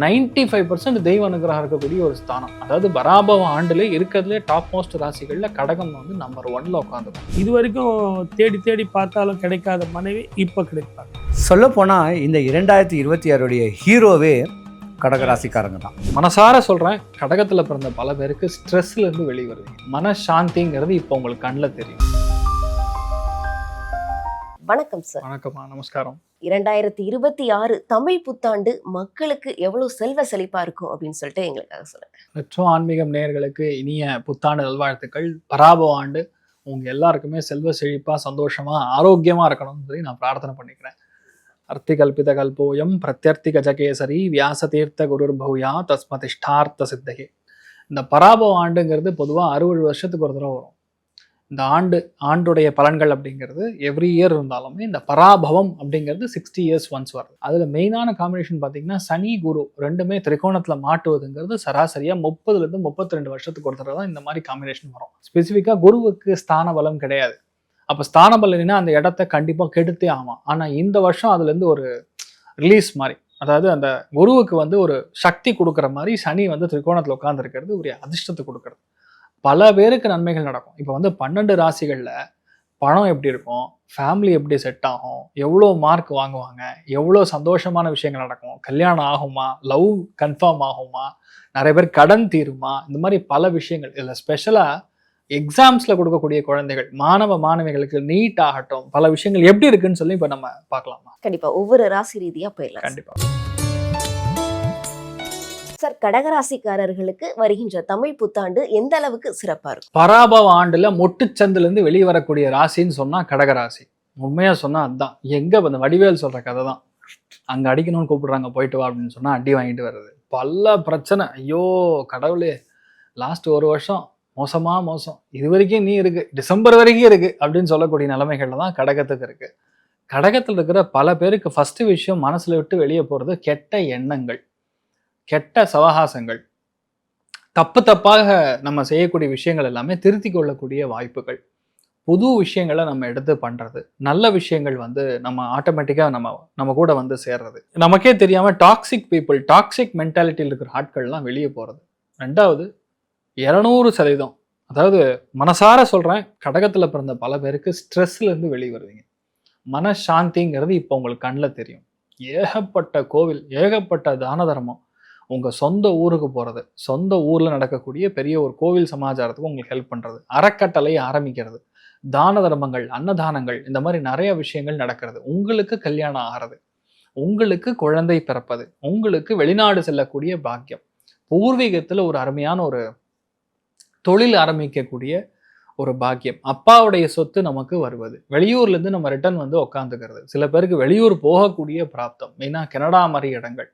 95% தெய்வ அனுகிரகம் இருக்கக்கூடிய ஒரு ஸ்தானம். அதாவது பராபவ ஆண்டுல இருக்கிறதுலே டாப் மோஸ்ட் ராசிகள்ல கடகம் வந்து நம்பர் 1ல உட்காந்துக்கும். இது வரைக்கும் தேடி தேடி பார்த்தாலும் கிடைக்காத மனைவி இப்ப கிடைப்பாங்க. சொல்ல போனா இந்த 2026 ஹீரோவே கடகராசிக்காரங்க தான். மனசார சொல்றேன், கடகத்துல பிறந்த பல பேருக்கு ஸ்ட்ரெஸ்ல இருந்து வெளியே வருவீங்க. மனசாந்திங்கிறது இப்போ உங்களுக்கு கண்ணில் தெரியும். வணக்கம் சார். வணக்கம்மா, நமஸ்காரம். 2026 தமிழ் புத்தாண்டு மக்களுக்கு எவ்வளவு செல்வ செழிப்பா இருக்கும் அப்படின்னு சொல்லிட்டு எங்களுக்காக சொல்லுங்க. ரெட்ரோ ஆன்மீகம் நேயர்களுக்கு இனிய புத்தாண்டு நல்வாழ்த்துக்கள். பராபவ ஆண்டு உங்க எல்லாருக்குமே செல்வ செழிப்பா, சந்தோஷமா, ஆரோக்கியமா இருக்கணும்னு சொல்லி நான் பிரார்த்தனை பண்ணிக்கிறேன். அர்த்திகல்பித கல்போயம் பிரத்யர்த்தி கஜகேசரி வியாச தீர்த்த குருர் பௌயா தஸ்மதிஷ்டார்த்த சித்தகே. இந்த பராபவ ஆண்டுங்கிறது பொதுவாக 60 வருஷத்துக்கு ஒரு தடவை வரும். இந்த ஆண்டுடைய பலன்கள் அப்படிங்கிறது எவ்ரி இயர் இருந்தாலுமே இந்த பராபவம் அப்படிங்கிறது 60 இயர்ஸ் ஒன்ஸ் வருது. அதில் மெயினான காம்பினேஷன் பார்த்தீங்கன்னா சனி குரு ரெண்டுமே திரிகோணத்தில் மாட்டுவதுங்கிறது சராசரியாக 30லேருந்து 32 வருஷத்துக்கு ஒரு தடவை தான் இந்த மாதிரி காம்பினேஷன் வரும். ஸ்பெசிஃபிக்காக குருவுக்கு ஸ்தான பலம் கிடையாது. அப்போ ஸ்தான பலம்னா அந்த இடத்த கண்டிப்பாக கெடுத்தே ஆகும். ஆனால் இந்த வருஷம் அதுலேருந்து ஒரு ரிலீஸ் மாதிரி, அதாவது அந்த குருவுக்கு வந்து ஒரு சக்தி கொடுக்குற மாதிரி சனி வந்து திரிகோணத்தில் உட்காந்துருக்கிறது ஒரு அதிர்ஷ்டத்தை கொடுக்குறது. பல பேருக்கு நன்மைகள் நடக்கும். இப்போ வந்து 12 ராசிகளில் பணம் எப்படி இருக்கும், ஃபேமிலி எப்படி செட் ஆகும், எவ்வளோ மார்க் வாங்குவாங்க, எவ்வளோ சந்தோஷமான விஷயங்கள் நடக்கும், கல்யாணம் ஆகுமா, லவ் கன்ஃபார்ம் ஆகுமா, நிறைய பேர் கடன் தீருமா, இந்த மாதிரி பல விஷயங்கள். இதில் ஸ்பெஷலாக எக்ஸாம்ஸில் கொடுக்கக்கூடிய குழந்தைகள், மாணவ மாணவிகளுக்கு நீட் ஆகட்டும், பல விஷயங்கள் எப்படி இருக்குன்னு சொல்லி இப்போ நம்ம பார்க்கலாமா? கண்டிப்பா ஒவ்வொரு ராசி ரீதியா போயிடலாம். கண்டிப்பா சார், கடகராசிக்காரர்களுக்கு வருகின்ற தமிழ் புத்தாண்டு எந்த அளவுக்கு சிறப்பா இருக்கும்? பராபவ ஆண்டுல மொட்டுச்சந்துல இருந்து வெளியே வரக்கூடிய ராசின்னு சொன்னா கடகராசி. உண்மையா சொன்னா அதுதான். எங்க அந்த வடிவேல் சொல்ற கதை தான். அங்க அடிக்கணும்னு கூப்பிடுறாங்க, போயிட்டு வா அப்படின்னு சொன்னா அடி வாங்கிட்டு வர்றது. பல பிரச்சனை. ஐயோ கடவுளே, லாஸ்ட் ஒரு வருஷம் மோசம், இது வரைக்கும் நீ இருக்கு, டிசம்பர் வரைக்கும் இருக்கு அப்படின்னு சொல்லக்கூடிய நிலைமைகள்ல தான் கடகத்துக்கு இருக்கு. கடகத்துல இருக்கிற பல பேருக்கு ஃபர்ஸ்ட் விஷயம் மனசுல விட்டு வெளியே போறது கெட்ட எண்ணங்கள், கெட்ட சவகாசங்கள், தப்பாக நம்ம செய்யக்கூடிய விஷயங்கள் எல்லாமே திருத்தி கொள்ளக்கூடிய வாய்ப்புகள், புது விஷயங்களை நம்ம எடுத்து பண்றது, நல்ல விஷயங்கள் வந்து நம்ம ஆட்டோமேட்டிக்கா நம்ம கூட வந்து சேர்றது, நமக்கே தெரியாம டாக்ஸிக் பீப்புள், டாக்ஸிக் மென்டாலிட்டியில் இருக்கிற ஆட்கள்லாம் வெளியே போறது. 2வது 200%, அதாவது மனசார சொல்றேன், கடகத்துல பிறந்த பல பேருக்கு ஸ்ட்ரெஸ்ல இருந்து வெளியே வருவீங்க. மனசாந்திங்கிறது இப்போ உங்களுக்கு கண்ணில் தெரியும். ஏகப்பட்ட கோவில், ஏகப்பட்ட தான தர்மம், உங்க சொந்த ஊருக்கு போறது, சொந்த ஊர்ல நடக்கக்கூடிய பெரிய ஒரு கோவில் சமாச்சாரத்துக்கு உங்களுக்கு ஹெல்ப் பண்றது, அறக்கட்டளை ஆரம்பிக்கிறது, தான தர்மங்கள், அன்னதானங்கள், இந்த மாதிரி நிறைய விஷயங்கள் நடக்கிறது. உங்களுக்கு கல்யாணம் ஆகிறது, உங்களுக்கு குழந்தை பிறப்பது, உங்களுக்கு வெளிநாடு செல்லக்கூடிய பாக்கியம், பூர்வீகத்துல ஒரு அருமையான ஒரு தொழில் ஆரம்பிக்கக்கூடிய ஒரு பாக்கியம், அப்பாவுடைய சொத்து நமக்கு வருவது, வெளியூர்ல இருந்து நம்ம ரிட்டர்ன் வந்து உட்காந்துக்கிறது, சில பேருக்கு வெளியூர் போகக்கூடிய பிராப்தம், மெயினா கனடா மாதிரி இடங்கள்,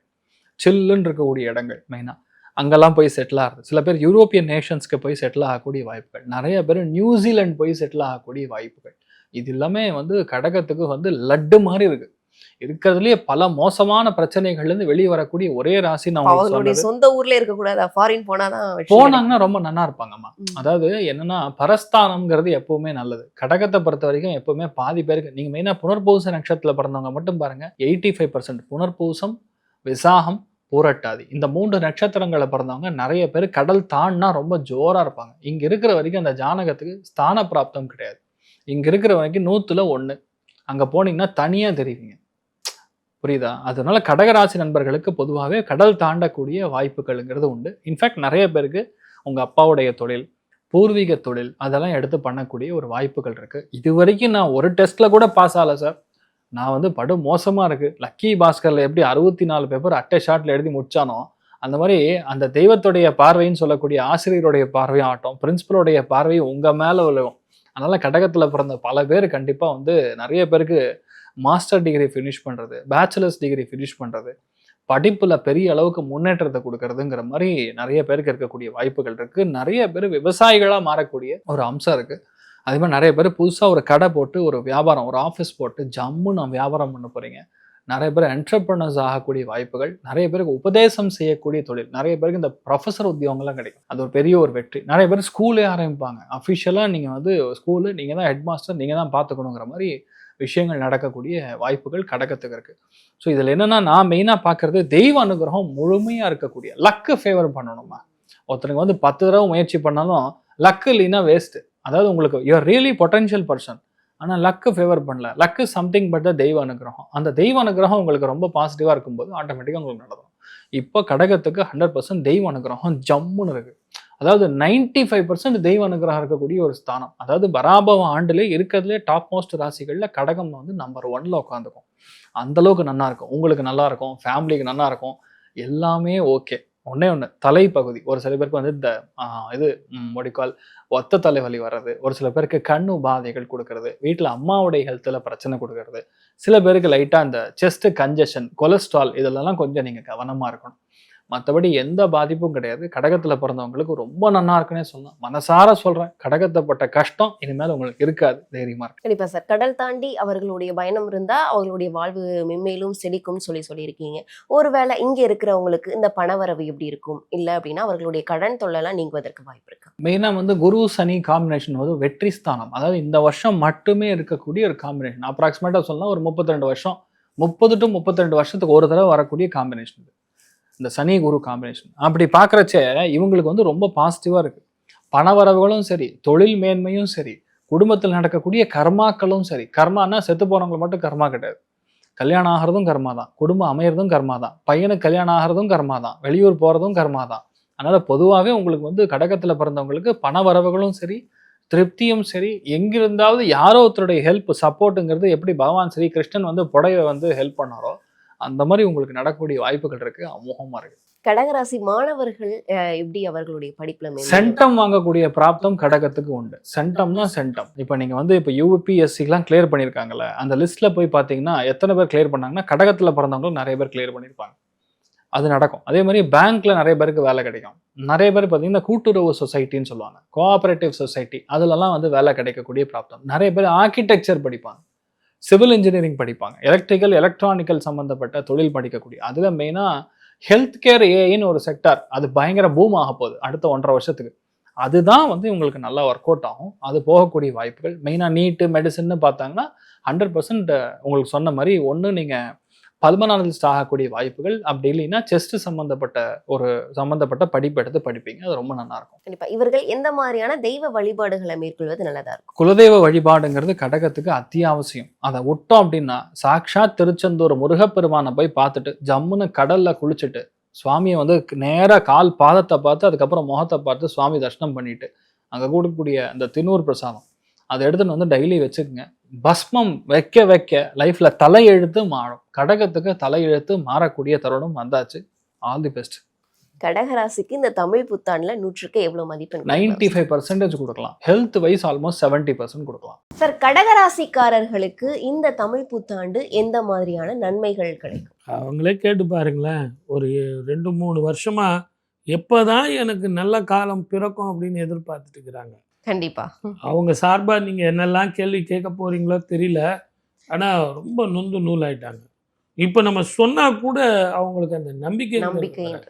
சில்லுன்னு இருக்கக்கூடிய இடங்கள், மெயினாக அங்கெல்லாம் போய் செட்டில் ஆகுது. சில பேர் யூரோப்பியன் நேஷன்ஸ்க்கு போய் செட்டில் ஆகக்கூடிய வாய்ப்புகள், நிறைய பேர் நியூசிலாந்து போய் செட்டில் ஆகக்கூடிய வாய்ப்புகள். இது எல்லாமே வந்து கடகத்துக்கு வந்து லட்டு மாதிரி இருக்கு. இருக்கிறதுலயே பல மோசமான பிரச்சனைகள்லேருந்து வெளியே வரக்கூடிய ஒரே ராசி. அவங்களுடைய சொந்த ஊர்ல இருக்கக்கூடாது, ஃபாரின் போனாங்கன்னா ரொம்ப நல்லா இருப்பாங்கம்மா. அதாவது என்னன்னா, பரஸ்தானம்ங்கிறது எப்பவுமே நல்லது. கடகத்தை பொறுத்த வரைக்கும் எப்பவுமே பாதி பேருக்கு, நீங்க மெயினா புனர்பூச நட்சத்திரத்துல பிறந்தவங்க மட்டும் பாருங்க, 85% புனர்பூசம், விசாகம், பூரட்டாதி, இந்த 3 நட்சத்திரங்களை பிறந்தவங்க நிறைய பேர் கடல் தாண்டினா ரொம்ப ஜோரா இருப்பாங்க. இங்க இருக்கிற வரைக்கும் அந்த ஜானகத்துக்கு ஸ்தான பிராப்தம் கிடையாது. இங்க இருக்கிற வரைக்கும் 100ல் 1, அங்க போனீங்கன்னா தனியா தெரிவிங்க. புரியுதா? அதனால கடகராசி நண்பர்களுக்கு பொதுவாகவே கடல் தாண்டக்கூடிய வாய்ப்புகள்ங்கிறது உண்டு. இன்ஃபேக்ட் நிறைய பேருக்கு உங்க அப்பாவுடைய தொழில், பூர்வீக தொழில், அதெல்லாம் எடுத்து பண்ணக்கூடிய ஒரு வாய்ப்புகள் இருக்கு. இது வரைக்கும் நான் ஒரு டெஸ்ட்ல கூட பாஸ் ஆகல சார், நான் வந்து படு மோசமாக இருக்குது. லக்கி பாஸ்கரில் எப்படி 64 பேப்பர் அட்டை ஷார்ட்டில் எழுதி முடிச்சானோ, அந்த மாதிரி அந்த தெய்வத்துடைய பார்வைன்னு சொல்லக்கூடிய ஆசிரியருடைய பார்வையும் ஆகட்டும், பிரின்சிபலுடைய பார்வையும் உங்கள் மேலே விழுவும். அதனால் கடகத்தில் பிறந்த பல பேர் கண்டிப்பாக வந்து நிறைய பேருக்கு மாஸ்டர் டிகிரி ஃபினிஷ் பண்ணுறது, பேச்சுலர்ஸ் டிகிரி ஃபினிஷ் பண்ணுறது, படிப்பில் பெரிய அளவுக்கு முன்னேற்றத்தை கொடுக்கறதுங்கிற மாதிரி நிறைய பேருக்கு இருக்கக்கூடிய வாய்ப்புகள் இருக்குது. நிறைய பேர் விவசாயிகளாக மாறக்கூடிய ஒரு அம்சம் இருக்குது. அதே மாதிரி நிறைய பேர் புதுசாக ஒரு கடை போட்டு, ஒரு வியாபாரம், ஒரு ஆஃபீஸ் போட்டு ஜம்மு நான் வியாபாரம் பண்ண போகிறீங்க. நிறைய பேர் என்டர்பிரனர்ஸ் ஆகக்கூடிய வாய்ப்புகள், நிறைய பேருக்கு உபதேசம் செய்யக்கூடிய தொழில், நிறைய பேருக்கு இந்த ப்ரொஃபஸர் உத்தியோகம்லாம் கிடைக்கும். அது ஒரு பெரிய ஒரு வெற்றி. நிறைய பேர் ஸ்கூலே ஆரம்பிப்பாங்க. அஃபிஷியலாக நீங்கள் வந்து ஸ்கூலு, நீங்கள் தான் ஹெட் மாஸ்டர், நீங்கள் தான் பார்த்துக்கணுங்கிற மாதிரி விஷயங்கள் நடக்கக்கூடிய வாய்ப்புகள் கடகத்துக்கு இருக்கு. ஸோ இதில் என்னன்னா நான் மெயினாக பார்க்கறது தெய்வ அனுகிரகம் முழுமையாக இருக்கக்கூடிய லக்கு ஃபேவர் பண்ணணுமா. ஒருத்தருக்கு வந்து 10 தடவை முயற்சி பண்ணாலும் லக்கு இல்லைன்னா வேஸ்ட்டு. அதாவது உங்களுக்கு யூஆர் ரியலி பொட்டன்ஷியல் பர்சன், ஆனால் லக்கு ஃபேவர் பண்ணல. லக்கு சம்திங் பட் த தெய்வ அனுகிரகம். அந்த தெய்வ அனுகிரகம் உங்களுக்கு ரொம்ப பாசிட்டிவாக இருக்கும்போது ஆட்டோமேட்டிக்காக உங்களுக்கு நடக்கும். இப்போ கடகத்துக்கு 100% தெய்வ அனுகிரகம் ஜம்முன்னு இருக்கு. அதாவது 95% தெய்வ அனுகிரகம் இருக்கக்கூடிய ஒரு ஸ்தானம். அதாவது பராபவ ஆண்டுலே இருக்கிறதுலே டாப் மோஸ்ட் ராசிகளில் கடகம் வந்து நம்பர் 1ல உட்காந்துக்கும். அந்த அளவுக்கு நல்லா இருக்கும். உங்களுக்கு நல்லா இருக்கும், ஃபேமிலிக்கு நல்லா இருக்கும், எல்லாமே ஓகே. ஒன்னே ஒன்று தலைப்பகுதி. ஒரு சில பேருக்கு வந்து இந்த இது மொடிக்கால் ஒத்த தலைவலி வர்றது, ஒரு சில பேருக்கு கண் உபாதைகள் கொடுக்கறது, வீட்டில் அம்மாவுடைய ஹெல்த்தில் பிரச்சனை கொடுக்கறது, சில பேருக்கு லைட்டாக இந்த செஸ்ட் கன்ஜஷன், கொலஸ்ட்ரால் இதெல்லாம் கொஞ்சம் நீங்கள் கவனமாக இருக்கணும். மற்றபடி எந்த பாதிப்பும் கிடையாது. கடகத்தில் பிறந்தவங்களுக்கு ரொம்ப நல்லா இருக்குன்னே சொல்லலாம். மனசார சொல்கிறேன், கடகத்தைப்பட்ட கஷ்டம் இனிமேல் உங்களுக்கு இருக்காது. தைரியமாக இருக்கு. கண்டிப்பா சார். கடல் தாண்டி அவர்களுடைய பயணம் இருந்தா அவர்களுடைய வாழ்வு மென்மேலும் செழிக்கும்னு சொல்லியிருக்கீங்க. ஒருவேளை இங்க இருக்கிறவங்களுக்கு இந்த பணவரவு எப்படி இருக்கும், இல்ல அப்படின்னா அவர்களுடைய கடன் தொல்லைலாம் நீங்குவதற்கு வாய்ப்பு இருக்கு? மெயினாக வந்து குரு சனி காம்பினேஷன் வந்து வெற்றி ஸ்தானம். அதாவது இந்த வருஷம் மட்டுமே இருக்கக்கூடிய ஒரு காம்பினேஷன். அப்ராக்சிமேட்டாக சொல்லலாம் ஒரு 32 வருஷம், 30 to 32 வருஷத்துக்கு ஒரு தடவை வரக்கூடிய காம்பினேஷன் இது, இந்த சனி குரு காம்பினேஷன். அப்படி பார்க்குறச்சே இவங்களுக்கு வந்து ரொம்ப பாசிட்டிவாக இருக்குது. பணவரவுகளும் சரி, தொழில் மேன்மையும் சரி, குடும்பத்தில் நடக்கக்கூடிய கர்மாக்களும் சரி. கர்மானா செத்து போனவங்களுக்கு மட்டும் கர்மா கிடையாது. கல்யாணம் ஆகிறதும் கர்மா தான், குடும்பம் அமையிறதும் கர்மா தான், பையனுக்கு கல்யாணம் ஆகிறதும் கர்மா தான், வெளியூர் போகிறதும் கர்மா தான். அதனால் பொதுவாகவே உங்களுக்கு வந்து கடகத்தில் பிறந்தவங்களுக்கு பணவரவுகளும் சரி, திருப்தியும் சரி, எங்கிருந்தாவது யாரோ ஒருத்தருடைய ஹெல்ப் சப்போர்ட்டுங்கிறது எப்படி பகவான் ஸ்ரீ கிருஷ்ணன் வந்து புடைய வந்து ஹெல்ப் பண்ணாரோ அந்த மாதிரி உங்களுக்கு நடக்கக்கூடிய வாய்ப்புகள் இருக்கு. அமோகமா இருக்கு. கடகராசி மாணவர்கள் எப்படி அவர்களுடைய படிப்புல சென்டம் வாங்கக்கூடிய பிராப்தம் கடகத்துக்கு உண்டு. சென்டம்னா சென்டம். இப்போ நீங்க வந்து இப்போ யூபிஎஸ்சிலாம் கிளியர் பண்ணியிருக்காங்கல்ல, அந்த லிஸ்ட்ல போய் பார்த்தீங்கன்னா எத்தனை பேர் கிளியர் பண்ணாங்கன்னா கடகத்தில் பிறந்தவங்களும் நிறைய பேர் கிளியர் பண்ணியிருப்பாங்க. அது நடக்கும். அதே மாதிரி பேங்க்ல நிறைய பேருக்கு வேலை கிடைக்கும். நிறைய பேர் பார்த்தீங்கன்னா கூட்டுறவு சொசைட்டின்னு சொல்லுவாங்க, கோஆபரேட்டிவ் சொசைட்டி, அதுலலாம் வந்து வேலை கிடைக்கக்கூடிய பிராப்தம். நிறைய பேர் ஆர்கிடெக்சர் படிப்பாங்க, சிவில் இன்ஜினியரிங் படிப்பாங்க, எலக்ட்ரிக்கல் எலக்ட்ரானிக்கல் சம்மந்தப்பட்ட தொழில் படிக்கக்கூடிய. அதில் மெயினாக ஹெல்த் கேர் ஏஐன்னு ஒரு செக்டார், அது பயங்கர பூம் ஆக போகுது அடுத்த 1.5 வருஷத்துக்கு. அதுதான் வந்து உங்களுக்கு நல்லா ஒர்க் அவுட் ஆகும். அது போகக்கூடிய வாய்ப்புகள். மெயினாக நீட்டு மெடிசன்னு பார்த்தாங்கன்னா 100% உங்களுக்கு சொன்ன மாதிரி ஒன்று நீங்கள் பல்மனாலஜிஸ்ட் ஆகக்கூடிய வாய்ப்புகள், அப்படி இல்லைன்னா செஸ்ட் சம்மந்தப்பட்ட படிப்பு எடுத்து படிப்பீங்க. அது ரொம்ப நல்லா இருக்கும். கண்டிப்பா. இவர்கள் எந்த மாதிரியான தெய்வ வழிபாடுகளை மேற்கொள்வது நல்லதா இருக்கும்? குலதெய்வ வழிபாடுங்கிறது கடகத்துக்கு அத்தியாவசியம். அதை விட்டோம் அப்படின்னா சாக்ஷாத் திருச்செந்தூர் முருகப்பெருமானை போய் பார்த்துட்டு ஜம்முன்னு கடல்ல குளிச்சுட்டு சுவாமியை வந்து நேராக கால் பாதத்தை பார்த்து அதுக்கப்புறம் முகத்தை பார்த்து சுவாமி தரிசனம் பண்ணிட்டு அங்கே கூடக்கூடிய அந்த தினூர் பிரசாதம் அதை எடுத்துன்னு வந்து டெய்லி வச்சுக்கோங்க. பஸ்மம் வைக்க வைக்க லைஃப்ல தலையெழுத்து மாறும். கடகத்துக்கு தலையெழுத்து மாறக்கூடிய தருணம் வந்தாச்சு. All the best. கடகராசிக்கு இந்த தமிழ் புத்தாண்டுல 100க்கு எவ்வளவு மதிப்பெண்? 95% கொடுக்கலாம். ஹெல்த் வைஸ் ஆல்மோஸ்ட் 70% கொடுக்கலாம். சார், கடகராசிக்காரர்களுக்கு இந்த தமிழ் புத்தாண்டு எந்த மாதிரியான நன்மைகள் கிடைக்கும்? அவங்களே கேட்டு பாருங்களேன். ஒரு 2-3 வருஷமா எப்போதான் எனக்கு நல்ல காலம் பிறக்கும் அப்படின்னு எதிர்பார்த்துட்டு இருக்கிறாங்க. கண்டிப்பா. அவங்க சார்பா நீங்க என்னெல்லாம் கேள்வி கேட்க போறீங்களோ தெரியல. ஆனா ரொம்ப நொந்து நூலாயிட்டாங்க. இப்போ நம்ம சொன்னா கூட அவங்களுக்கு அந்த நம்பிக்கைன்றது.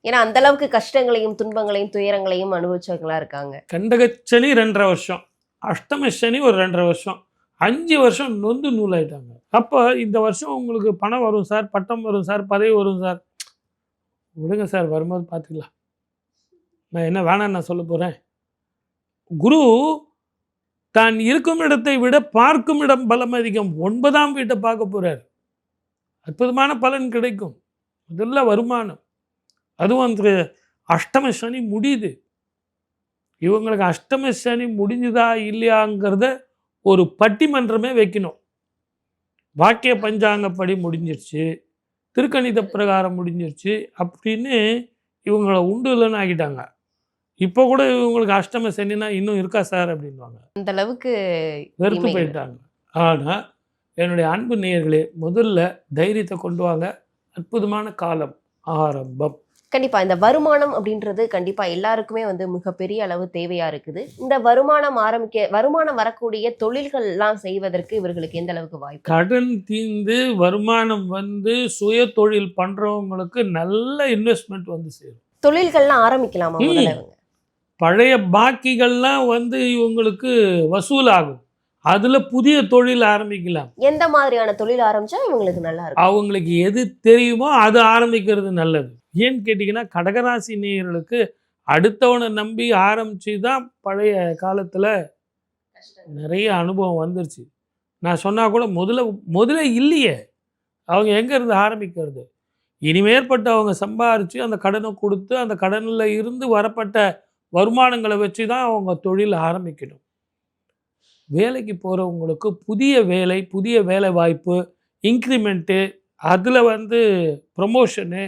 ஏன்னா அந்த அளவுக்கு கஷ்டங்களையும் துன்பங்களையும் துயரங்களையும் அனுபவிச்சவங்களா இருக்காங்க. கண்டகச்சனி 2.5 வருஷம், அஷ்டம சனி ஒரு 2.5 வருஷம், 5 வருஷம் நொந்து நூலாயிட்டாங்க. அப்போ இந்த வருஷம் உங்களுக்கு பணம் வரும் சார், பட்டம் வரும் சார், பதவி வரும் சார். விடுங்க சார், வரும்போது பார்த்துக்கலாம். நான் என்ன வேணான்னு நான் சொல்ல போகிறேன். குரு தான் இருக்கும் இடத்தை விட பார்க்கும் இடம் பலம் அதிகம். 9ஆம் வீட்டை பார்க்க போறார். அற்புதமான பலன் கிடைக்கும். முதல்ல வருமானம். அதுவும் அந்த அஷ்டம சனி முடியுது. இவங்களுக்கு அஷ்டம சனி முடிஞ்சுதா இல்லையாங்கிறத ஒரு பட்டிமன்றமே வைக்கணும். வாக்கிய பஞ்சாங்கப்படி முடிஞ்சிருச்சு, திருக்கணித பிரகாரம் முடிஞ்சிருச்சு அப்படின்னு இவங்களை உண்டு இல்லைன்னு ஆகிட்டாங்க. இப்போ கூட இவங்களுக்கு அஷ்டம சனினா இன்னும் இருக்கா சார் அப்படின்வாங்க. அந்த அளவுக்கு வெறுத்து போயிட்டாங்க. ஆனால் என்னுடைய அன்பு நேயர்களே, முதல்ல தைரியத்தை கொண்டு வாங்க. அற்புதமான காலம் ஆரம்பம். கண்டிப்பா. இந்த வருமானம் அப்படின்றது கண்டிப்பா எல்லாருக்குமே வந்து மிகப்பெரிய அளவு தேவையா இருக்குது. இந்த வருமானம் வரக்கூடிய தொழில்கள் எல்லாம் செய்வதற்கு இவர்களுக்கு எந்த அளவுக்கு வாய்ப்பு? கடன் தீர்ந்து வருமானம் வந்து சுய தொழில் பண்றவங்களுக்கு நல்ல இன்வெஸ்ட்மெண்ட் வந்து சேரும். தொழில்கள்லாம் ஆரம்பிக்கலாமா முதல்ல? பழைய பாக்கிகள்லாம் வந்து இவங்களுக்கு வசூலாகும். அதுல புதிய தொழில் ஆரம்பிக்கலாம். எந்த மாதிரியான தொழில் ஆரம்பிச்சா இவங்களுக்கு நல்லா இருக்கும்? அவங்களுக்கு எது தெரியுமோ அது ஆரம்பிக்கிறது நல்லது. ஏன்னு கேட்டிங்கன்னா கடகராசி நேயர்களுக்கு அடுத்தவனை நம்பி ஆரம்பிச்சு தான் பழைய காலத்துல நிறைய அனுபவம் வந்துருச்சு. நான் சொன்னா கூட முதல்ல இல்லையே, அவங்க எங்க இருந்து ஆரம்பிக்கிறது? இனிமேற்பட்டு அவங்க சம்பாரிச்சு அந்த கடனை கொடுத்து அந்த கடனில் இருந்து வரப்பட்ட வருமானங்களை வச்சு தான் அவங்க தொழில் ஆரம்பிக்கணும். வேலைக்கு போகிறவங்களுக்கு புதிய வேலை, புதிய வேலை வாய்ப்பு, இன்க்ரிமெண்ட்டு, அதில் ப்ரொமோஷனு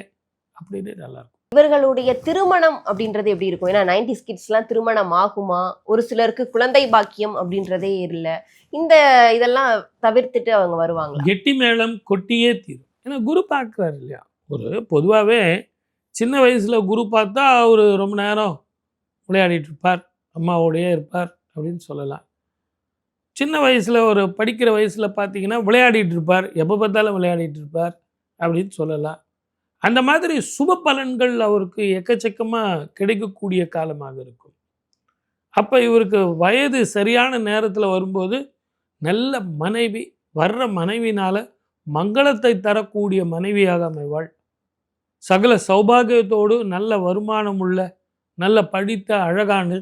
அப்படின்னு நல்லாயிருக்கும். இவர்களுடைய திருமணம் அப்படின்றது எப்படி இருக்கும்? ஏன்னா 90s கிட்ஸ்லாம் திருமணம் ஆகுமா? ஒரு சிலருக்கு குழந்தை பாக்கியம் அப்படின்றதே இல்லை. இதெல்லாம் தவிர்த்துட்டு அவங்க வருவாங்களா? கெட்டி மேளம் கொட்டியே தீரும். ஏன்னா குரு பார்க்குறாரு இல்லையா? பொதுவாகவே சின்ன வயசில் குரு பார்த்தா அவர் ரொம்ப நேரம் விளையாடிட்டு இருப்பார், அம்மாவோடையே இருப்பார் அப்படின்னு சொல்லலாம். சின்ன வயசில் ஒரு படிக்கிற வயசில் பார்த்தீங்கன்னா விளையாடிட்டு இருப்பார், எப்போ பார்த்தாலும் விளையாடிட்டு இருப்பார் அப்படின்னு சொல்லலாம். அந்த மாதிரி சுப பலன்கள் அவருக்கு எக்கச்சக்கமாக கிடைக்கக்கூடிய காலமாக இருக்கும். அப்போ இவருக்கு வயது சரியான நேரத்தில் வரும்போது நல்ல மனைவி, வர்ற மனைவினால மங்களத்தை தரக்கூடிய மனைவியாக அமைவாள். சகல சௌபாகியத்தோடு நல்ல வருமானம் உள்ள, நல்ல படித்த அழகான,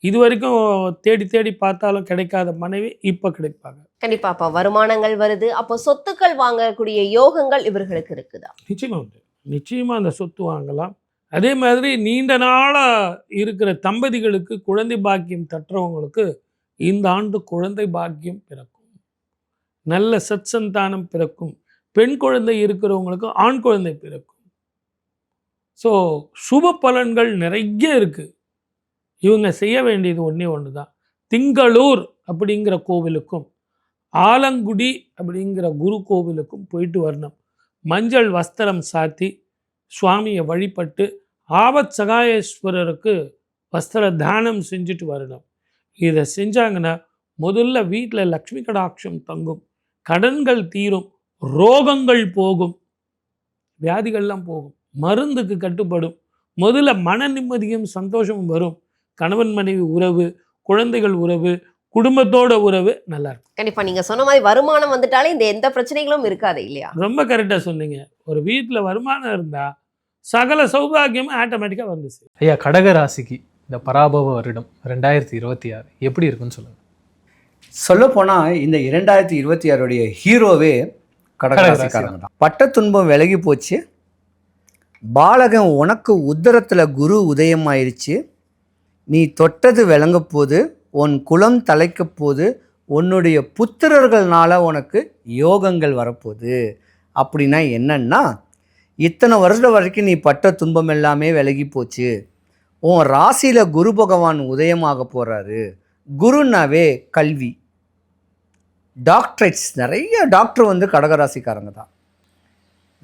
இது வரைக்கும் தேடி தேடி பார்த்தாலும் கிடைக்காத மனைவி இப்போ கிடைப்பாங்க. கண்டிப்பா. அப்ப வருமானங்கள் வருது, அப்போ சொத்துக்கள் வாங்கக்கூடிய யோகங்கள் இவர்களுக்கு இருக்குதா? நிச்சயமா உண்டு. நிச்சயமா அந்த சொத்து வாங்கலாம். அதே மாதிரி நீண்ட நாளாக இருக்கிற தம்பதிகளுக்கு குழந்தை பாக்கியம் தட்டுறவங்களுக்கு இந்த ஆண்டு குழந்தை பாக்கியம் பிறக்கும். நல்ல சத்சந்தானம் பிறக்கும். பெண் குழந்தை இருக்கிறவங்களுக்கு ஆண் குழந்தை பிறக்கும். ஸோ சுப பலன்கள் நிறைய இருக்குது. இவங்க செய்ய வேண்டியது ஒன்று தான். திங்களூர் அப்படிங்கிற கோவிலுக்கும் ஆலங்குடி அப்படிங்கிற குரு கோவிலுக்கும் போயிட்டு வரணும். மஞ்சள் வஸ்திரம் சாத்தி சுவாமியை வழிபட்டு ஆபத் சகாயேஸ்வரருக்கு வஸ்திர தானம் செஞ்சுட்டு வரணும். இதை செஞ்சாங்கன்னா முதல்ல வீட்டில் லக்ஷ்மி கடாட்சம் தங்கும், கடன்கள் தீரும், ரோகங்கள் போகும், வியாதிகள்லாம் போகும், மருந்துக்கு கட்டுப்படும், முதல்ல மன நிம்மதியும் சந்தோஷமும் வரும். கணவன் மனைவி உறவு, குழந்தைகள் உறவு, குடும்பத்தோட உறவு நல்லா இருக்கும். கண்டிப்பா. நீங்க சொன்ன மாதிரி வருமானம் வந்துட்டாலே இந்த எந்த பிரச்சனைகளும் இருக்காது இல்லையா? ரொம்ப கரெக்டாக சொன்னீங்க. ஒரு வீட்டில் வருமானம் இருந்தால் சகல சௌபாகியமும் ஆட்டோமேட்டிக்காக வந்துச்சு. ஐயா, கடகராசிக்கு இந்த பராபவ வருடம் 2026 எப்படி இருக்குன்னு சொல்லுங்க. சொல்லப்போனால் இந்த 2026 ஹீரோவே கடகராசிக்காரங்க தான். பட்ட துன்பம் விலகி போச்சு. பாலகன் உனக்கு உத்தரத்தில் குரு உதயமாயிருச்சு. நீ தொட்டது விளங்க போது, உன் குலம் தலைக்க போது, உன்னுடைய புத்திரர்கள்னால உனக்கு யோகங்கள் வரப்போகுது. அப்படின்னா என்னன்னா, இத்தனை வருஷம் வரைக்கும் நீ பட்ட துன்பம் எல்லாமே விலகி போச்சு. உன் ராசியில் குரு பகவான் உதயமாக போகிறாரு. குருனாவே கல்வி, டாக்டரேட்ஸ், நிறைய டாக்டர் கடகராசிக்காரங்க தான்.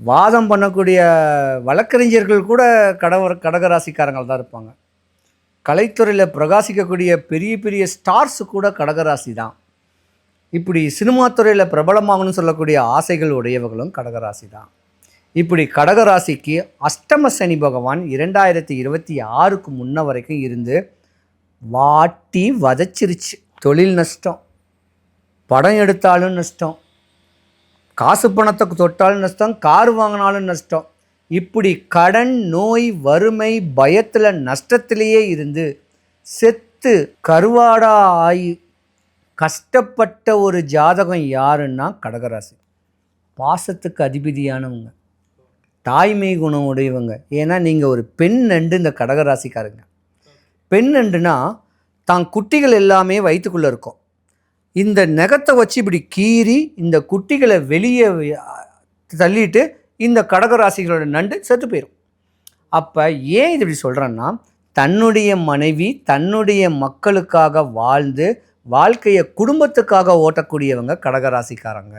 வாதம் பண்ணக்கூடிய வழக்கறிஞர்கள் கூட கடகராசிக்காரங்கள் தான் இருப்பாங்க. கலைத்துறையில் பிரகாசிக்கக்கூடிய பெரிய பெரிய ஸ்டார்ஸ் கூட கடகராசி தான். இப்படி சினிமா துறையில் பிரபலமாகணும்னு சொல்லக்கூடிய ஆசைகள் உடையவர்களும் கடகராசி தான். இப்படி கடகராசிக்கு அஷ்டம சனி பகவான் 2026க்கு முன்ன வரைக்கும் இருந்து வாட்டி வதச்சிருச்சு. தொழில் நஷ்டம், படம் எடுத்தாலும் நஷ்டம், காசு பணத்தை தொட்டாலும் நஷ்டம், கார் வாங்கினாலும் நஷ்டம். இப்படி கடன், நோய், வறுமை, பயத்தில், நஷ்டத்திலேயே இருந்து செத்து கருவாடா ஆகி கஷ்டப்பட்ட ஒரு ஜாதகம் யாருன்னா கடகராசி. பாசத்துக்கு அதிபதியானவங்க, தாய்மை குணம் உடையவங்க. ஏன்னா நீங்கள் ஒரு பெண் நண்டு. இந்த கடகராசிக்காரங்க பெண் நண்டுனா தான் குட்டிகள் எல்லாமே வயிற்றுக்குள்ளே இருக்கும். இந்த நகத்தை வச்சு இப்படி கீறி இந்த குட்டிகளை வெளியே தள்ளிட்டு இந்த கடகராசிகளோட நண்டு செத்து போயிடும். அப்போ ஏன் இது இப்படி சொல்கிறேன்னா, தன்னுடைய மனைவி தன்னுடைய மக்களுக்காக வாழ்ந்து வாழ்க்கையை குடும்பத்துக்காக ஓட்டக்கூடியவங்க கடகராசிக்காரங்க.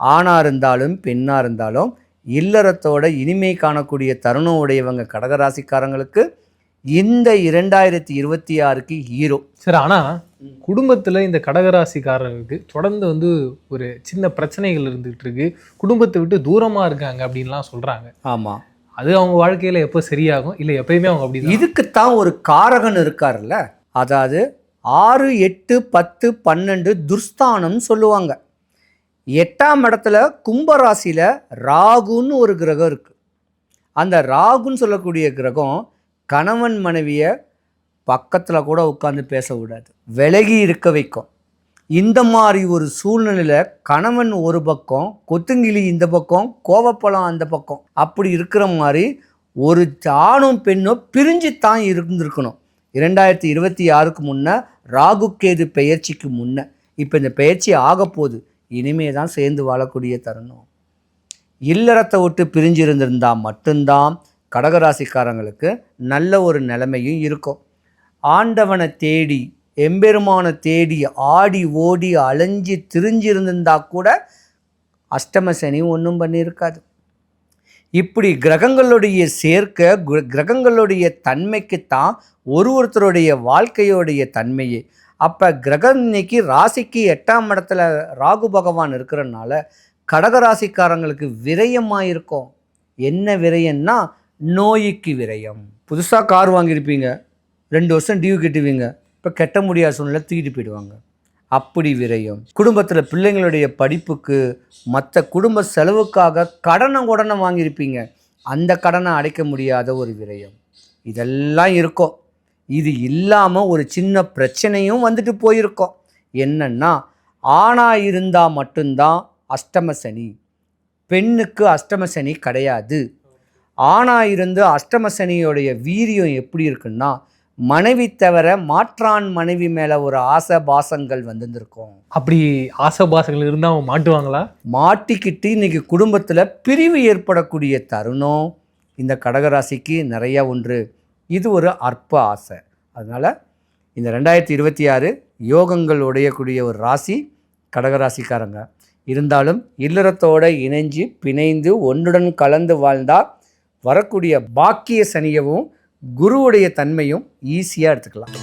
ஆணாக இருந்தாலும் பெண்ணாக இருந்தாலும் இல்லறத்தோட இனிமை காணக்கூடிய தருணம் உடையவங்க கடகராசிக்காரங்களுக்கு இந்த 2026க்கு ஹீரோ. சரி, ஆனால் குடும்பத்தில் இந்த கடகராசிக்காரருக்கு தொடர்ந்து ஒரு சின்ன பிரச்சனைகள் இருந்துகிட்டு இருக்கு, குடும்பத்தை விட்டு தூரமாக இருக்காங்க அப்படின்லாம் சொல்கிறாங்க. ஆமாம், அது அவங்க வாழ்க்கையில் எப்போ சரியாகும், இல்லை எப்பயுமே அவங்க அப்படி? இதுக்குத்தான் ஒரு காரகன் இருக்கார்ல, அதாவது 6, 8, 10, 12 துர்ஸ்தானம் சொல்லுவாங்க. 8ஆம் இடத்துல கும்பராசியில் ராகுன்னு ஒரு கிரகம் இருக்குது. அந்த ராகுன்னு சொல்லக்கூடிய கிரகம் கணவன் மனைவியை பக்கத்தில் கூட உட்காந்து பேச விடாது, விலகி இருக்க வைக்கும். இந்த மாதிரி ஒரு சூழ்நிலையில் கணவன் ஒரு பக்கம், கொத்துங்கிளி இந்த பக்கம், கோவப்பழம் அந்த பக்கம், அப்படி இருக்கிற மாதிரி ஒரு ஆணும் பெண்ணும் பிரிஞ்சு தான் இருந்திருக்கணும். 2026க்கு முன்னே, ராகுகேது பெயர்ச்சிக்கு முன்னே. இப்போ இந்த பெயர்ச்சி ஆக போகுது, இனிமே தான் சேர்ந்து வாழக்கூடிய தருணம். இல்லறத்தை விட்டு பிரிஞ்சு இருந்திருந்தால் மட்டும்தான் கடகராசிக்காரங்களுக்கு நல்ல ஒரு நிலைமையும் இருக்கும். ஆண்டவனை தேடி எம்பெருமானை தேடி ஆடி ஓடி அலைஞ்சி திரிஞ்சிருந்திருந்தா கூட அஷ்டம சனி ஒன்றும் பண்ணியிருக்காது. இப்படி கிரகங்களுடைய சேர்க்க, கிரகங்களுடைய தன்மைக்குத்தான் ஒருத்தருடைய வாழ்க்கையோடைய தன்மையே. அப்போ கிரகம் இன்னைக்கு ராசிக்கு 8ஆம் இடத்துல ராகு பகவான் இருக்கிறனால கடகராசிக்காரங்களுக்கு விரயமாக இருக்கும். என்ன விரயம்னா நோய்க்கு விரயம். புதுசாக கார் வாங்கியிருப்பீங்க, 2 வருஷம் டியூ கட்டுவீங்க, இப்போ கட்ட முடியாத சூழ்நிலை தூக்கிட்டு போயிடுவாங்க, அப்படி விரயம். குடும்பத்தில் பிள்ளைங்களுடைய படிப்புக்கு மற்ற குடும்ப செலவுக்காக கடனை வாங்கியிருப்பீங்க, அந்த கடனை அடைக்க முடியாத ஒரு விரயம். இதெல்லாம் இருக்கும். இது இல்லாமல் ஒரு சின்ன பிரச்சனையும் வந்துட்டு போயிருக்கோம். என்னன்னா, ஆணாக இருந்தால் மட்டும்தான் அஷ்டம சனி, பெண்ணுக்கு அஷ்டம சனி கிடையாது. ஆணாக இருந்து அஷ்டம சனியோடைய வீரியம் எப்படி இருக்குன்னா, மனைவி தவிர மாற்றான் மனைவி மேலே ஒரு ஆசை பாசங்கள் வந்துருக்கும். அப்படி ஆசபாசங்கள் இருந்தால் அவங்க மாட்டுவாங்களா? மாட்டிக்கிட்டு இன்னைக்கு குடும்பத்தில் பிரிவு ஏற்படக்கூடிய தருணம் இந்த கடகராசிக்கு நிறைய உண்டு. இது ஒரு அற்ப ஆசை. அதனால் இந்த 2026 யோகங்கள் உடையக்கூடிய ஒரு ராசி கடகராசிக்காரங்க. இருந்தாலும் இல்லறத்தோடு இணைஞ்சு பிணைந்து ஒன்றுடன் கலந்து வாழ்ந்தால் வரக்கூடிய பாக்கிய சனியவும் குருவுடைய தன்மையும் ஈஸியாக எடுத்துக்கலாம்.